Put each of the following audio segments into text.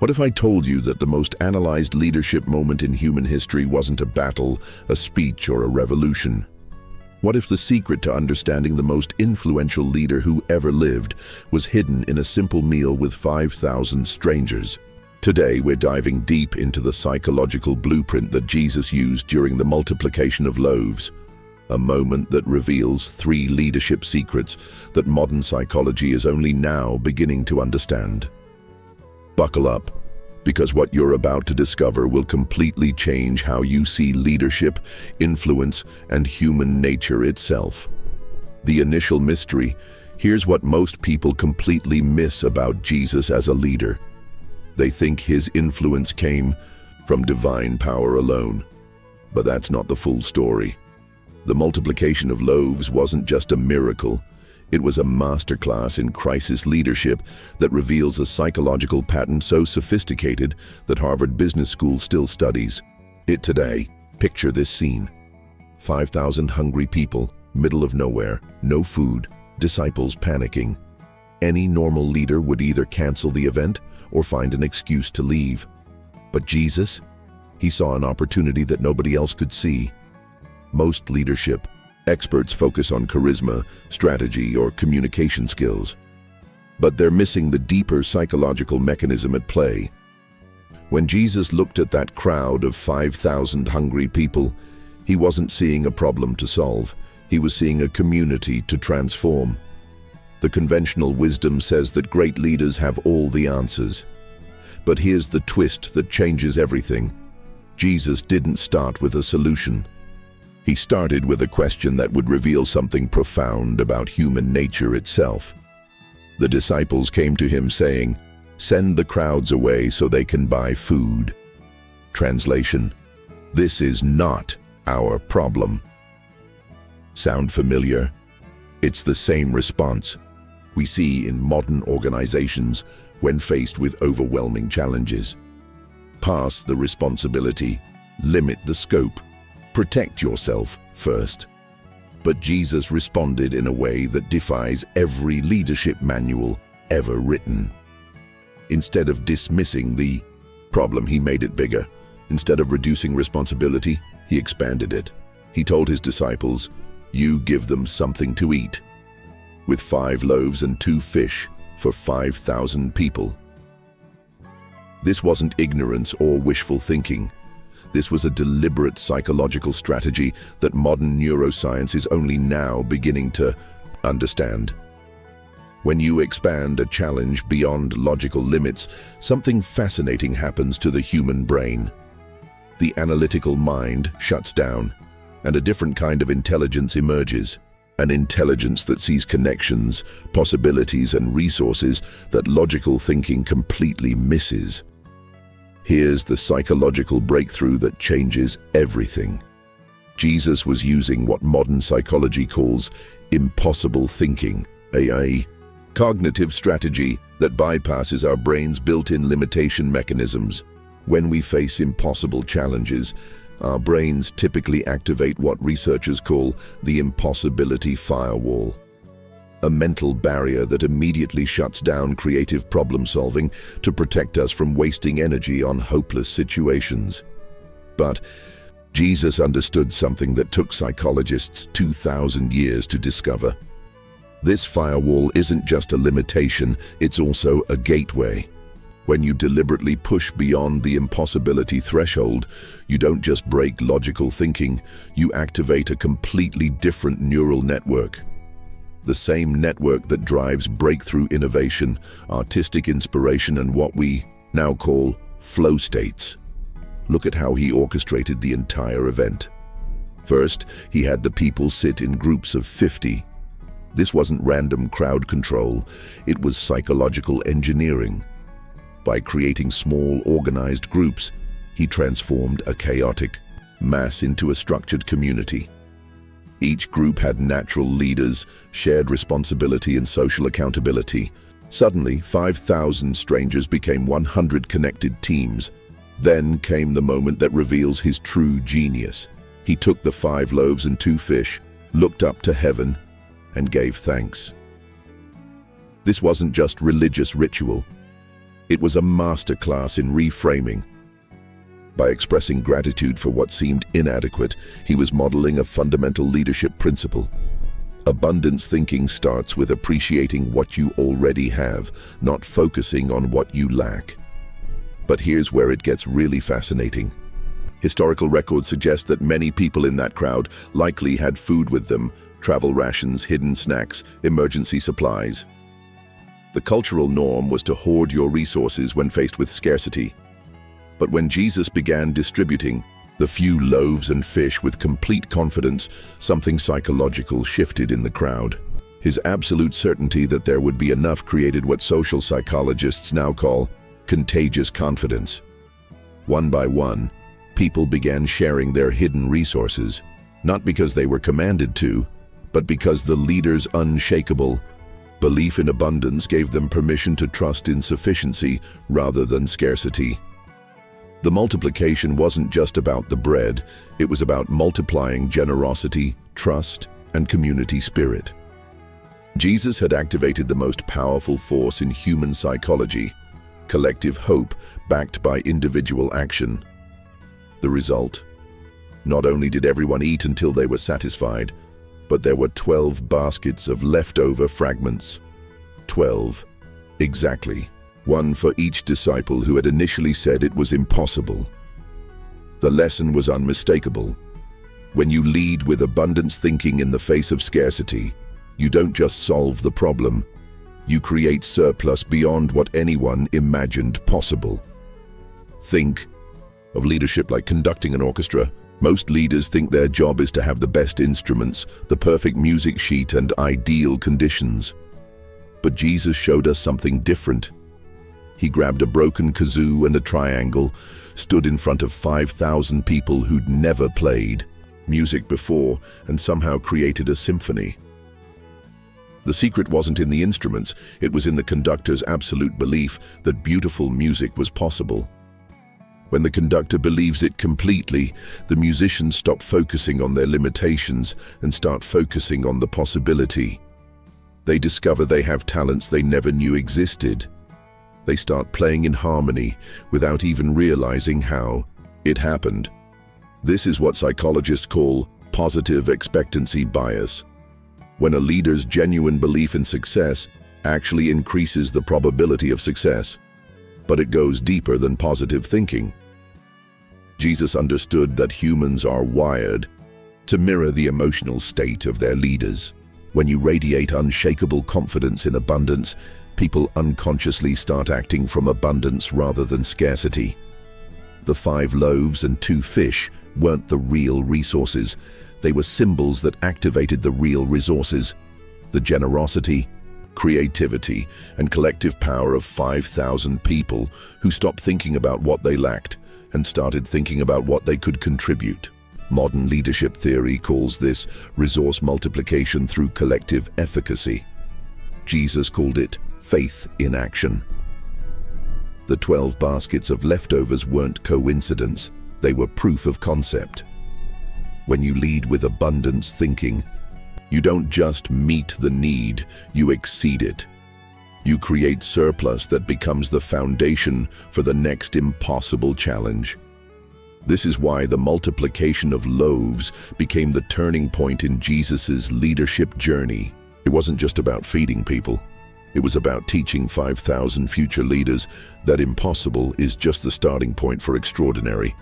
What if I told you that the most analyzed leadership moment in human history wasn't a battle, a speech, or a revolution? What if the secret to understanding the most influential leader who ever lived was hidden in a simple meal with 5,000 strangers? Today, we're diving deep into the psychological blueprint that Jesus used during the multiplication of loaves, a moment that reveals 3 leadership secrets that modern psychology is only now beginning to understand. Buckle up, because what you're about to discover will completely change how you see leadership, influence, and human nature itself. The initial mystery: here's what most people completely miss about Jesus as a leader. They think his influence came from divine power alone. But that's not the full story. The multiplication of loaves wasn't just a miracle. It was a masterclass in crisis leadership that reveals a psychological pattern so sophisticated that Harvard Business School still studies it today. Picture this scene. 5,000 hungry people, middle of nowhere, no food, disciples panicking. Any normal leader would either cancel the event or find an excuse to leave. But Jesus, he saw an opportunity that nobody else could see. Most leadership experts focus on charisma, strategy, or communication skills. But they're missing the deeper psychological mechanism at play. When Jesus looked at that crowd of 5,000 hungry people, he wasn't seeing a problem to solve. He was seeing a community to transform. The conventional wisdom says that great leaders have all the answers. But here's the twist that changes everything. Jesus didn't start with a solution. He started with a question that would reveal something profound about human nature itself. The disciples came to him saying, "Send the crowds away so they can buy food." Translation: this is not our problem. Sound familiar? It's the same response we see in modern organizations when faced with overwhelming challenges. Pass the responsibility, limit the scope, protect yourself first. But Jesus responded in a way that defies every leadership manual ever written. Instead of dismissing the problem, he made it bigger. Instead of reducing responsibility, he expanded it. He told his disciples, "You give them something to eat." With 5 loaves and 2 fish for 5,000 people. This wasn't ignorance or wishful thinking. This was a deliberate psychological strategy that modern neuroscience is only now beginning to understand. When you expand a challenge beyond logical limits, something fascinating happens to the human brain. The analytical mind shuts down, and a different kind of intelligence emerges. An intelligence that sees connections, possibilities, and resources that logical thinking completely misses. Here's the psychological breakthrough that changes everything. Jesus was using what modern psychology calls impossible thinking, a cognitive strategy that bypasses our brain's built-in limitation mechanisms. When we face impossible challenges, our brains typically activate what researchers call the impossibility firewall, a mental barrier that immediately shuts down creative problem-solving to protect us from wasting energy on hopeless situations. But Jesus understood something that took psychologists 2,000 years to discover. This firewall isn't just a limitation, it's also a gateway. When you deliberately push beyond the impossibility threshold, you don't just break logical thinking, you activate a completely different neural network. The same network that drives breakthrough innovation, artistic inspiration, and what we now call flow states. Look at how he orchestrated the entire event. First, he had the people sit in groups of 50. This wasn't random crowd control, it was psychological engineering. By creating small, organized groups, he transformed a chaotic mass into a structured community. Each group had natural leaders, shared responsibility, and social accountability. Suddenly, 5,000 strangers became 100 connected teams. Then came the moment that reveals his true genius. He took the 5 loaves and 2 fish, looked up to heaven, and gave thanks. This wasn't just religious ritual. It was a masterclass in reframing. By expressing gratitude for what seemed inadequate, he was modeling a fundamental leadership principle. Abundance thinking starts with appreciating what you already have, not focusing on what you lack. But here's where it gets really fascinating. Historical records suggest that many people in that crowd likely had food with them, travel rations, hidden snacks, emergency supplies. The cultural norm was to hoard your resources when faced with scarcity. But when Jesus began distributing the few loaves and fish with complete confidence, something psychological shifted in the crowd. His absolute certainty that there would be enough created what social psychologists now call contagious confidence. One by one, people began sharing their hidden resources, not because they were commanded to, but because the leader's unshakable belief in abundance gave them permission to trust in sufficiency rather than scarcity. The multiplication wasn't just about the bread, it was about multiplying generosity, trust, and community spirit. Jesus had activated the most powerful force in human psychology, collective hope backed by individual action. The result? Not only did everyone eat until they were satisfied, but there were 12 baskets of leftover fragments. 12. Exactly. One for each disciple who had initially said it was impossible. The lesson was unmistakable. When you lead with abundance thinking in the face of scarcity, you don't just solve the problem, you create surplus beyond what anyone imagined possible. Think of leadership like conducting an orchestra. Most leaders think their job is to have the best instruments, the perfect music sheet, and ideal conditions. But Jesus showed us something different. He grabbed a broken kazoo and a triangle, stood in front of 5,000 people who'd never played music before, and somehow created a symphony. The secret wasn't in the instruments, it was in the conductor's absolute belief that beautiful music was possible. When the conductor believes it completely, the musicians stop focusing on their limitations and start focusing on the possibility. They discover they have talents they never knew existed. They start playing in harmony without even realizing how it happened. This is what psychologists call positive expectancy bias. When a leader's genuine belief in success actually increases the probability of success, but it goes deeper than positive thinking. Jesus understood that humans are wired to mirror the emotional state of their leaders. When you radiate unshakable confidence in abundance, people unconsciously start acting from abundance rather than scarcity. The 5 loaves and 2 fish weren't the real resources. They were symbols that activated the real resources, the generosity, creativity, and collective power of 5,000 people who stopped thinking about what they lacked and started thinking about what they could contribute. Modern leadership theory calls this resource multiplication through collective efficacy. Jesus called it faith in action. The 12 baskets of leftovers weren't coincidence, they were proof of concept. When you lead with abundance thinking, you don't just meet the need, you exceed it. You create surplus that becomes the foundation for the next impossible challenge. This is why the multiplication of loaves became the turning point in Jesus' leadership journey. It wasn't just about feeding people. It was about teaching 5,000 future leaders that impossible is just the starting point for extraordinary.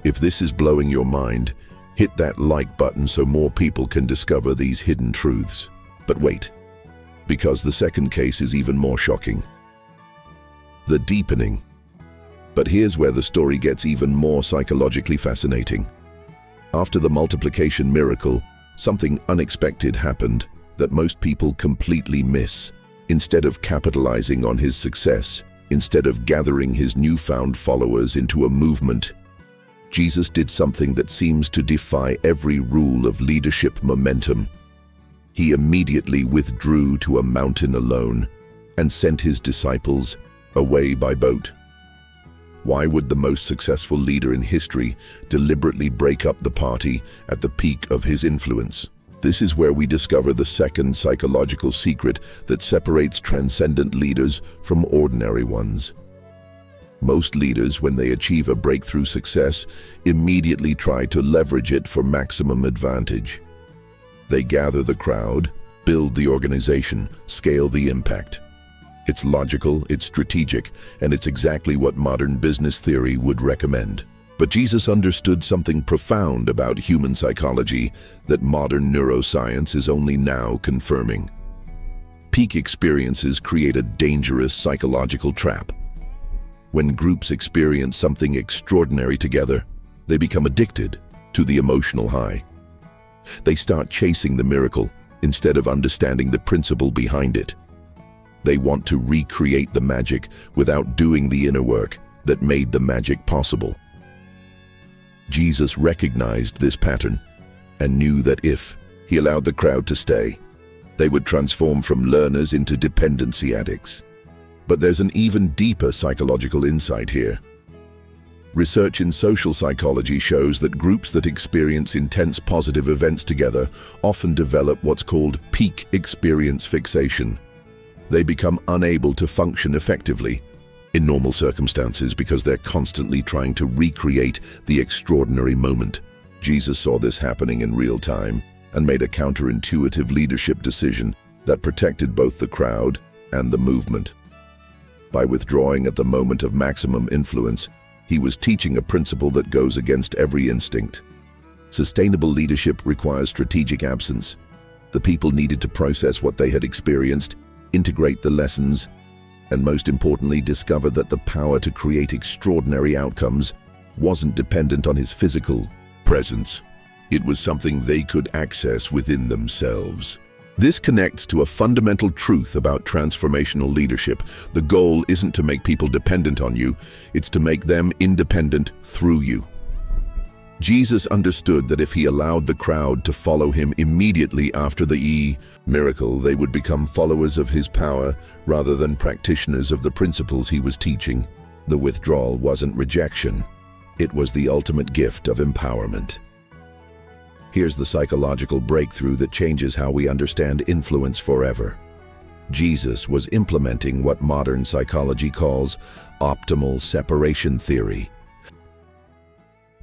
If this is blowing your mind, hit that like button so more people can discover these hidden truths. But wait, because the second case is even more shocking. The deepening. But here's where the story gets even more psychologically fascinating. After the multiplication miracle, something unexpected happened that most people completely miss. Instead of capitalizing on his success, instead of gathering his newfound followers into a movement, Jesus did something that seems to defy every rule of leadership momentum. He immediately withdrew to a mountain alone and sent his disciples away by boat. Why would the most successful leader in history deliberately break up the party at the peak of his influence? This is where we discover the second psychological secret that separates transcendent leaders from ordinary ones. Most leaders, when they achieve a breakthrough success, immediately try to leverage it for maximum advantage. They gather the crowd, build the organization, scale the impact. It's logical, it's strategic, and it's exactly what modern business theory would recommend. But Jesus understood something profound about human psychology that modern neuroscience is only now confirming. Peak experiences create a dangerous psychological trap. When groups experience something extraordinary together, they become addicted to the emotional high. They start chasing the miracle instead of understanding the principle behind it. They want to recreate the magic without doing the inner work that made the magic possible. Jesus recognized this pattern and knew that if he allowed the crowd to stay, they would transform from learners into dependency addicts. But there's an even deeper psychological insight here. Research in social psychology shows that groups that experience intense positive events together often develop what's called peak experience fixation. They become unable to function effectively in normal circumstances because they're constantly trying to recreate the extraordinary moment. Jesus saw this happening in real time and made a counterintuitive leadership decision that protected both the crowd and the movement. By withdrawing at the moment of maximum influence, he was teaching a principle that goes against every instinct. Sustainable leadership requires strategic absence. The people needed to process what they had experienced, integrate the lessons, and most importantly, discover that the power to create extraordinary outcomes wasn't dependent on his physical presence. It was something they could access within themselves. This connects to a fundamental truth about transformational leadership. The goal isn't to make people dependent on you, it's to make them independent through you. Jesus understood that if he allowed the crowd to follow him immediately after the miracle, they would become followers of his power rather than practitioners of the principles he was teaching. The withdrawal wasn't rejection, it was the ultimate gift of empowerment. Here's the psychological breakthrough that changes how we understand influence forever. Jesus was implementing what modern psychology calls optimal separation theory.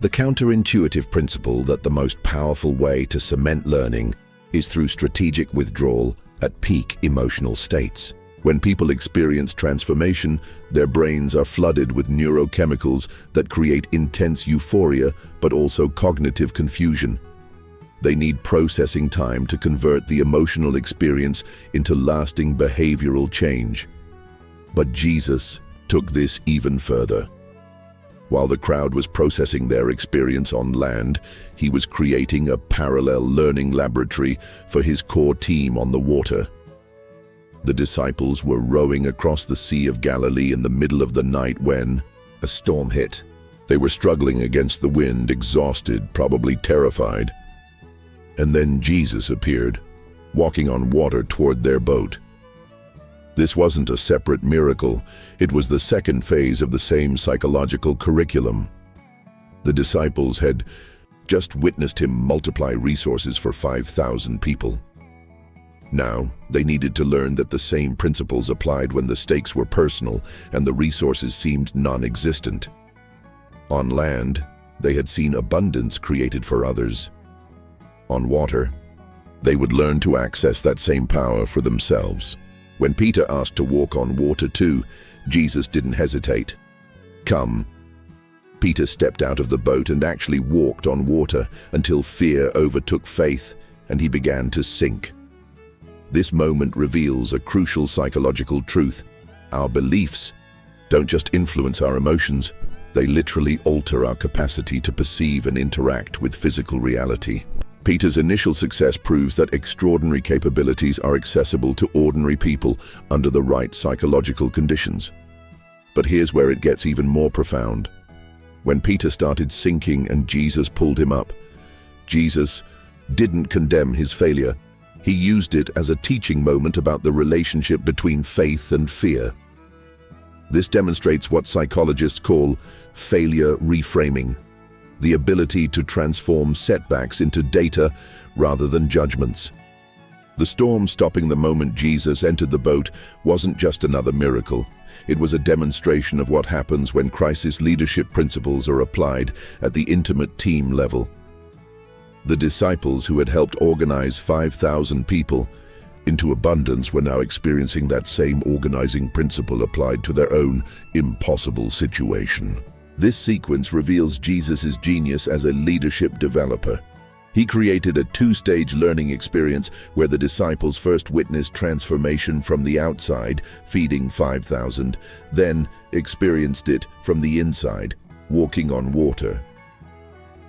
The counterintuitive principle that the most powerful way to cement learning is through strategic withdrawal at peak emotional states. When people experience transformation, their brains are flooded with neurochemicals that create intense euphoria but also cognitive confusion. They need processing time to convert the emotional experience into lasting behavioral change. But Jesus took this even further. While the crowd was processing their experience on land, he was creating a parallel learning laboratory for his core team on the water. The disciples were rowing across the Sea of Galilee in the middle of the night when a storm hit. They were struggling against the wind, exhausted, probably terrified. And then Jesus appeared, walking on water toward their boat. This wasn't a separate miracle, it was the second phase of the same psychological curriculum. The disciples had just witnessed him multiply resources for 5,000 people. Now, they needed to learn that the same principles applied when the stakes were personal and the resources seemed non-existent. On land, they had seen abundance created for others. On water, they would learn to access that same power for themselves. When Peter asked to walk on water too, Jesus didn't hesitate. "Come." Peter stepped out of the boat and actually walked on water until fear overtook faith and he began to sink. This moment reveals a crucial psychological truth. Our beliefs don't just influence our emotions, they literally alter our capacity to perceive and interact with physical reality. Peter's initial success proves that extraordinary capabilities are accessible to ordinary people under the right psychological conditions. But here's where it gets even more profound. When Peter started sinking and Jesus pulled him up, Jesus didn't condemn his failure. He used it as a teaching moment about the relationship between faith and fear. This demonstrates what psychologists call failure reframing, the ability to transform setbacks into data rather than judgments. The storm stopping the moment Jesus entered the boat wasn't just another miracle. It was a demonstration of what happens when crisis leadership principles are applied at the intimate team level. The disciples who had helped organize 5,000 people into abundance were now experiencing that same organizing principle applied to their own impossible situation. This sequence reveals Jesus' genius as a leadership developer. He created a two-stage learning experience where the disciples first witnessed transformation from the outside, feeding 5,000, then experienced it from the inside, walking on water.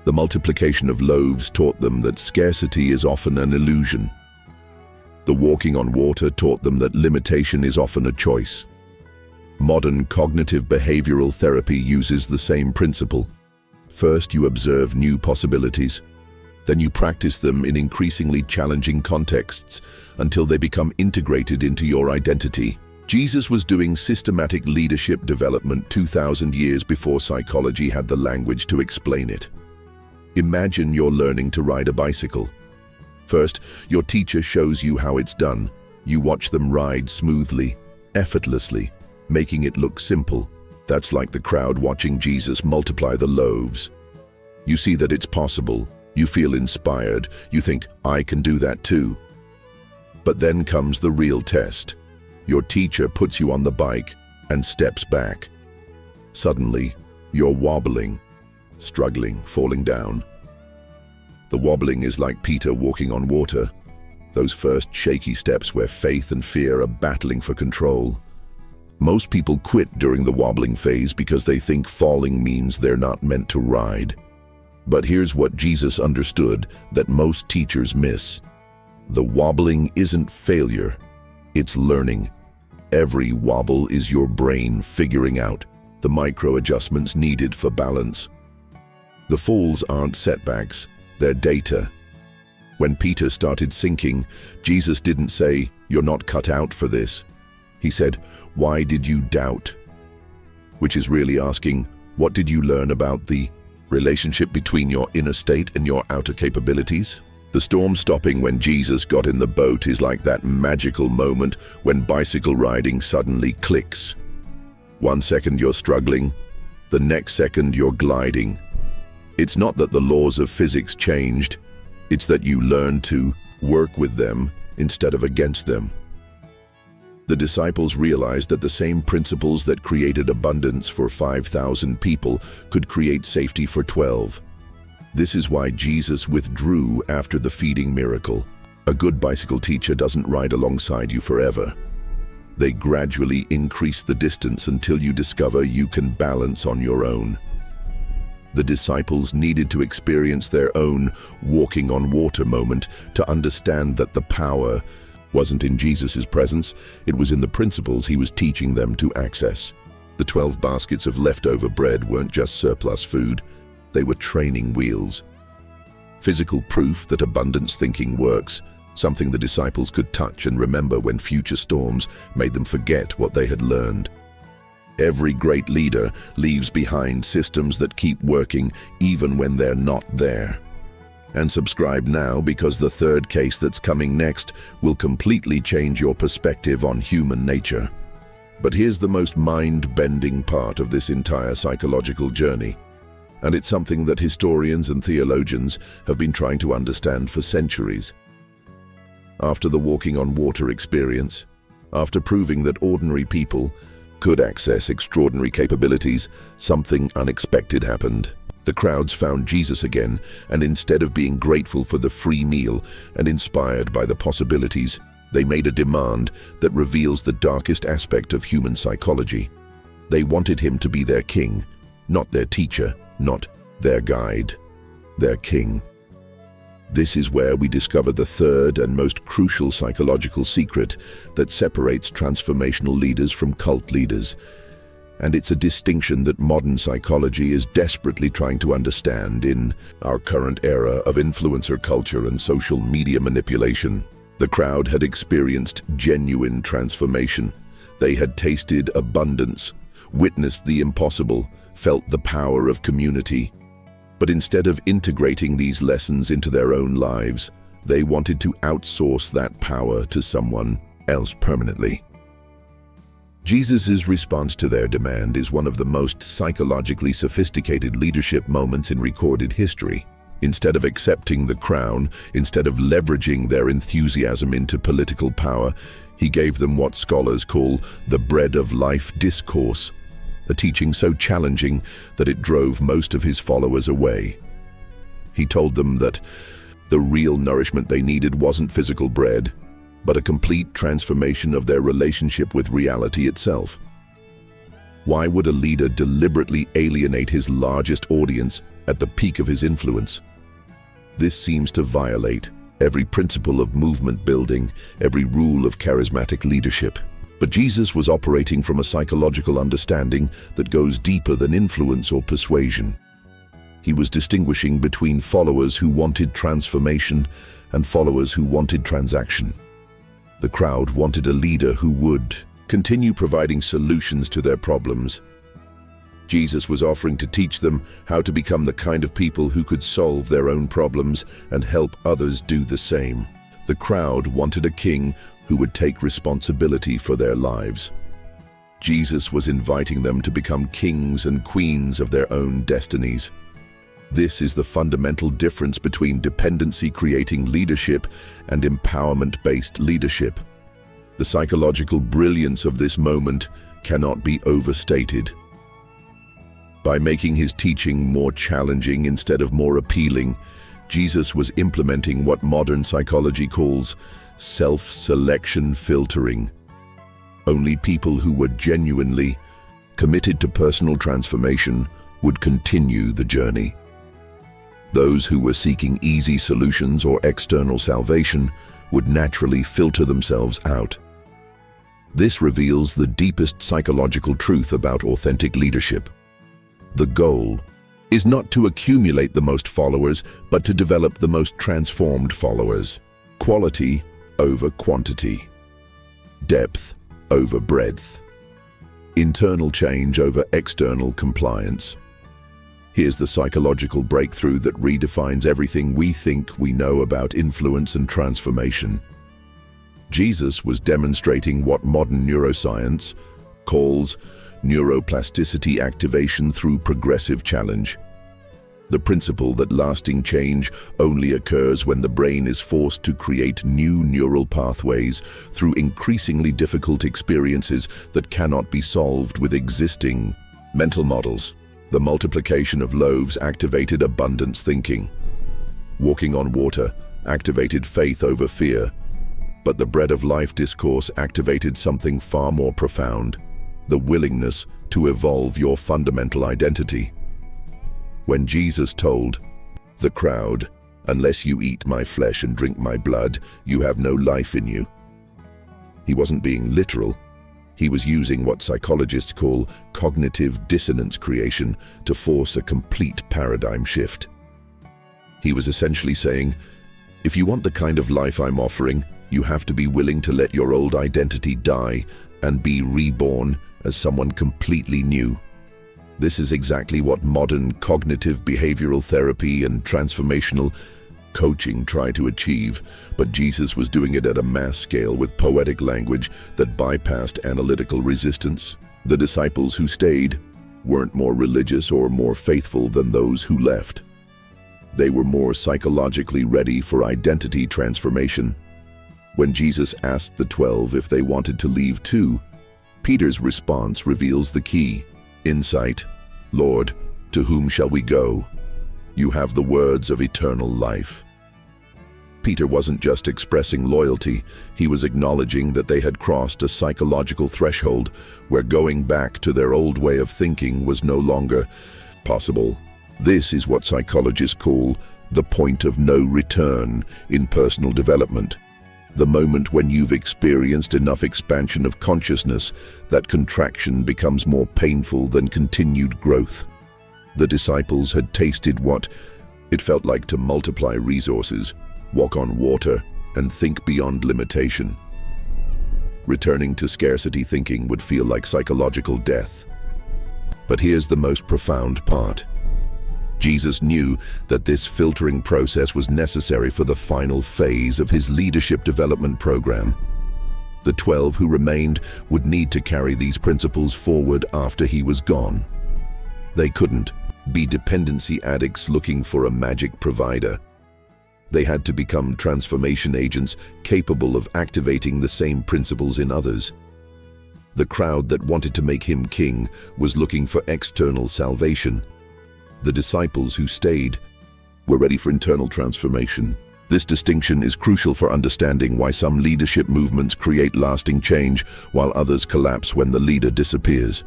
The multiplication of loaves taught them that scarcity is often an illusion. The walking on water taught them that limitation is often a choice. Modern cognitive behavioral therapy uses the same principle. First, you observe new possibilities. Then you practice them in increasingly challenging contexts until they become integrated into your identity. Jesus was doing systematic leadership development 2,000 years before psychology had the language to explain it. Imagine you're learning to ride a bicycle. First, your teacher shows you how it's done. You watch them ride smoothly, effortlessly, making it look simple. That's like the crowd watching Jesus multiply the loaves. You see that it's possible. You feel inspired. You think, I can do that too. But then comes the real test. Your teacher puts you on the bike and steps back. Suddenly, you're wobbling, struggling, falling down. The wobbling is like Peter walking on water, those first shaky steps where faith and fear are battling for control. Most people quit during the wobbling phase because they think falling means they're not meant to ride. But here's what Jesus understood that most teachers miss. The wobbling isn't failure, it's learning. Every wobble is your brain figuring out the micro adjustments needed for balance. The falls aren't setbacks, they're data. When Peter started sinking, Jesus didn't say, "You're not cut out for this." He said, "Why did you doubt?" Which is really asking, what did you learn about the relationship between your inner state and your outer capabilities? The storm stopping when Jesus got in the boat is like that magical moment when bicycle riding suddenly clicks. 1 second you're struggling, the next second you're gliding. It's not that the laws of physics changed, it's that you learn to work with them instead of against them. The disciples realized that the same principles that created abundance for 5,000 people could create safety for 12. This is why Jesus withdrew after the feeding miracle. A good bicycle teacher doesn't ride alongside you forever. They gradually increase the distance until you discover you can balance on your own. The disciples needed to experience their own walking on water moment to understand that the power wasn't in Jesus' presence, it was in the principles he was teaching them to access. The 12 baskets of leftover bread weren't just surplus food, they were training wheels. Physical proof that abundance thinking works, something the disciples could touch and remember when future storms made them forget what they had learned. Every great leader leaves behind systems that keep working even when they're not there. And subscribe now because the third case that's coming next will completely change your perspective on human nature. But here's the most mind-bending part of this entire psychological journey. And it's something that historians and theologians have been trying to understand for centuries. After the walking on water experience, after proving that ordinary people could access extraordinary capabilities, something unexpected happened. The crowds found Jesus again, and instead of being grateful for the free meal and inspired by the possibilities, they made a demand that reveals the darkest aspect of human psychology. They wanted him to be their king, not their teacher, not their guide, their king. This is where we discover the third and most crucial psychological secret that separates transformational leaders from cult leaders. And it's a distinction that modern psychology is desperately trying to understand in our current era of influencer culture and social media manipulation. The crowd had experienced genuine transformation. They had tasted abundance, witnessed the impossible, felt the power of community. But instead of integrating these lessons into their own lives, They wanted to outsource that power to someone else permanently. Jesus' response to their demand is one of the most psychologically sophisticated leadership moments in recorded history. Instead of accepting the crown, instead of leveraging their enthusiasm into political power, he gave them what scholars call the bread of life discourse, a teaching so challenging that it drove most of his followers away. He told them that the real nourishment they needed wasn't physical bread, but a complete transformation of their relationship with reality itself. Why would a leader deliberately alienate his largest audience at the peak of his influence? This seems to violate every principle of movement building, every rule of charismatic leadership. But Jesus was operating from a psychological understanding that goes deeper than influence or persuasion. He was distinguishing between followers who wanted transformation and followers who wanted transaction. The crowd wanted a leader who would continue providing solutions to their problems. Jesus was offering to teach them how to become the kind of people who could solve their own problems and help others do the same. The crowd wanted a king who would take responsibility for their lives. Jesus was inviting them to become kings and queens of their own destinies. This is the fundamental difference between dependency-creating leadership and empowerment-based leadership. The psychological brilliance of this moment cannot be overstated. By making his teaching more challenging instead of more appealing, Jesus was implementing what modern psychology calls self-selection filtering. Only people who were genuinely committed to personal transformation would continue the journey. Those who were seeking easy solutions or external salvation would naturally filter themselves out. This reveals the deepest psychological truth about authentic leadership. The goal is not to accumulate the most followers, but to develop the most transformed followers. Quality over quantity. Depth over breadth. Internal change over external compliance. Here's the psychological breakthrough that redefines everything we think we know about influence and transformation. Jesus was demonstrating what modern neuroscience calls neuroplasticity activation through progressive challenge. The principle that lasting change only occurs when the brain is forced to create new neural pathways through increasingly difficult experiences that cannot be solved with existing mental models. The multiplication of loaves activated abundance thinking. Walking on water activated faith over fear. But the bread of life discourse activated something far more profound: the willingness to evolve your fundamental identity. When Jesus told the crowd, "Unless you eat my flesh and drink my blood, you have no life in you," he wasn't being literal. He was using what psychologists call cognitive dissonance creation to force a complete paradigm shift. He was essentially saying, if you want the kind of life I'm offering, you have to be willing to let your old identity die and be reborn as someone completely new. This is exactly what modern cognitive behavioral therapy and transformational coaching try to achieve, but Jesus was doing it at a mass scale with poetic language that bypassed analytical resistance. The disciples who stayed weren't more religious or more faithful than those who left. They were more psychologically ready for identity transformation. When Jesus asked the 12 if they wanted to leave too, Peter's response reveals the key insight. "Lord, to whom shall we go? You have the words of eternal life." Peter wasn't just expressing loyalty, he was acknowledging that they had crossed a psychological threshold where going back to their old way of thinking was no longer possible. This is what psychologists call the point of no return in personal development. The moment when you've experienced enough expansion of consciousness that contraction becomes more painful than continued growth. The disciples had tasted what it felt like to multiply resources, walk on water, and think beyond limitation. Returning to scarcity thinking would feel like psychological death. But here's the most profound part. Jesus knew that this filtering process was necessary for the final phase of his leadership development program. The 12 who remained would need to carry these principles forward after he was gone. They couldn't be dependency addicts looking for a magic provider. They had to become transformation agents capable of activating the same principles in others. The crowd that wanted to make him king was looking for external salvation. The disciples who stayed were ready for internal transformation. This distinction is crucial for understanding why some leadership movements create lasting change while others collapse when the leader disappears.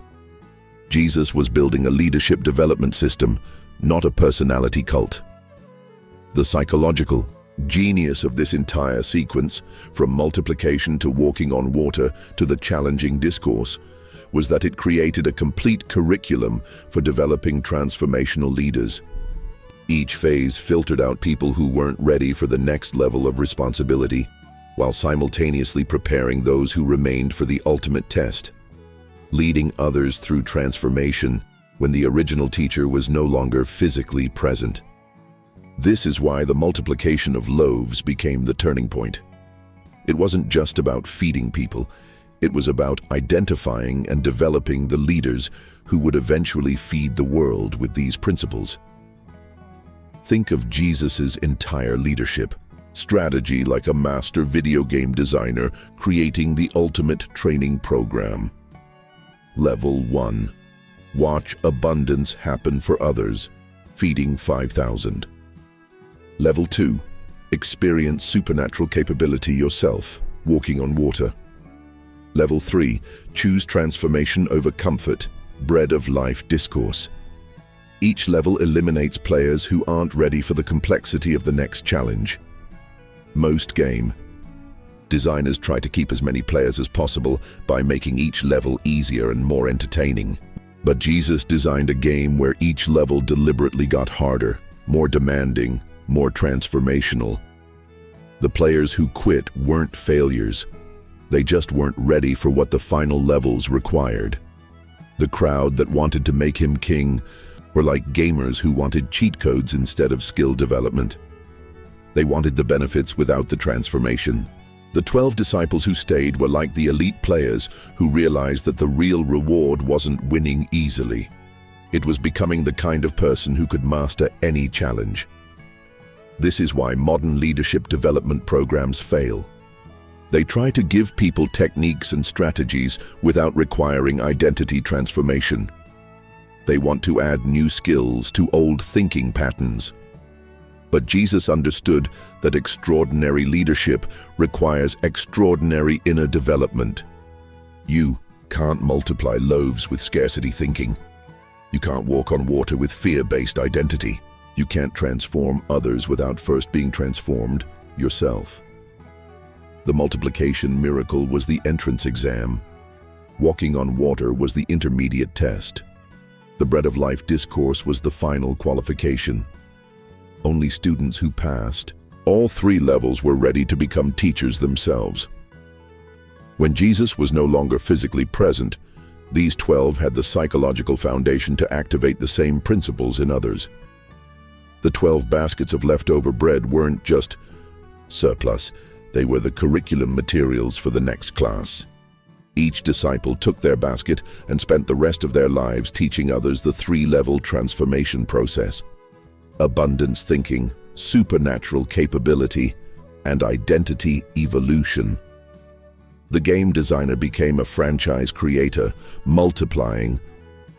Jesus was building a leadership development system, not a personality cult. The psychological genius of this entire sequence, from multiplication to walking on water to the challenging discourse, was that it created a complete curriculum for developing transformational leaders. Each phase filtered out people who weren't ready for the next level of responsibility, while simultaneously preparing those who remained for the ultimate test, leading others through transformation when the original teacher was no longer physically present. This is why the multiplication of loaves became the turning point. It wasn't just about feeding people, it was about identifying and developing the leaders who would eventually feed the world with these principles. Think of Jesus's entire leadership strategy like a master video game designer creating the ultimate training program. Level 1. Watch abundance happen for others, feeding 5,000. Level 2. Experience supernatural capability yourself, walking on water. Level 3. Choose transformation over comfort, bread of life discourse. Each level eliminates players who aren't ready for the complexity of the next challenge. Most game designers try to keep as many players as possible by making each level easier and more entertaining. But Jesus designed a game where each level deliberately got harder, more demanding, more transformational. The players who quit weren't failures. They just weren't ready for what the final levels required. The crowd that wanted to make him king were like gamers who wanted cheat codes instead of skill development. They wanted the benefits without the transformation. The 12 disciples who stayed were like the elite players who realized that the real reward wasn't winning easily. It was becoming the kind of person who could master any challenge. This is why modern leadership development programs fail. They try to give people techniques and strategies without requiring identity transformation. They want to add new skills to old thinking patterns. But Jesus understood that extraordinary leadership requires extraordinary inner development. You can't multiply loaves with scarcity thinking. You can't walk on water with fear-based identity. You can't transform others without first being transformed yourself. The multiplication miracle was the entrance exam. Walking on water was the intermediate test. The bread of life discourse was the final qualification. Only students who passed all 3 levels were ready to become teachers themselves. When Jesus was no longer physically present, these 12 had the psychological foundation to activate the same principles in others. The 12 baskets of leftover bread weren't just surplus, they were the curriculum materials for the next class. Each disciple took their basket and spent the rest of their lives teaching others the 3-level transformation process: abundance thinking, supernatural capability, and identity evolution. The game designer became a franchise creator, multiplying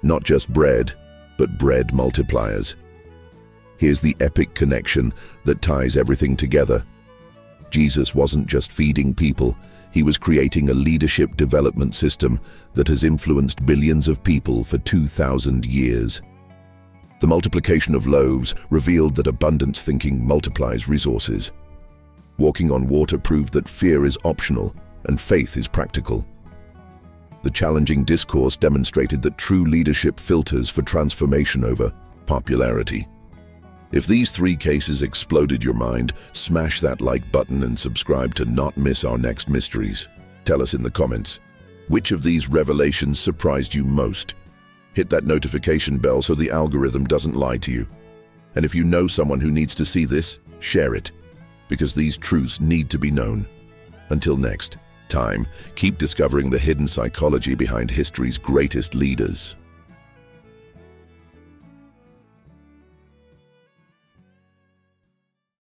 not just bread, but bread multipliers. Here's the epic connection that ties everything together. Jesus wasn't just feeding people, he was creating a leadership development system that has influenced billions of people for 2,000 years. The multiplication of loaves revealed that abundance thinking multiplies resources. Walking on water proved that fear is optional and faith is practical. The challenging discourse demonstrated that true leadership filters for transformation over popularity. If these 3 cases exploded your mind, smash that like button and subscribe to not miss our next mysteries. Tell us in the comments, which of these revelations surprised you most? Hit that notification bell so the algorithm doesn't lie to you. And if you know someone who needs to see this, share it, because these truths need to be known. Until next time, keep discovering the hidden psychology behind history's greatest leaders.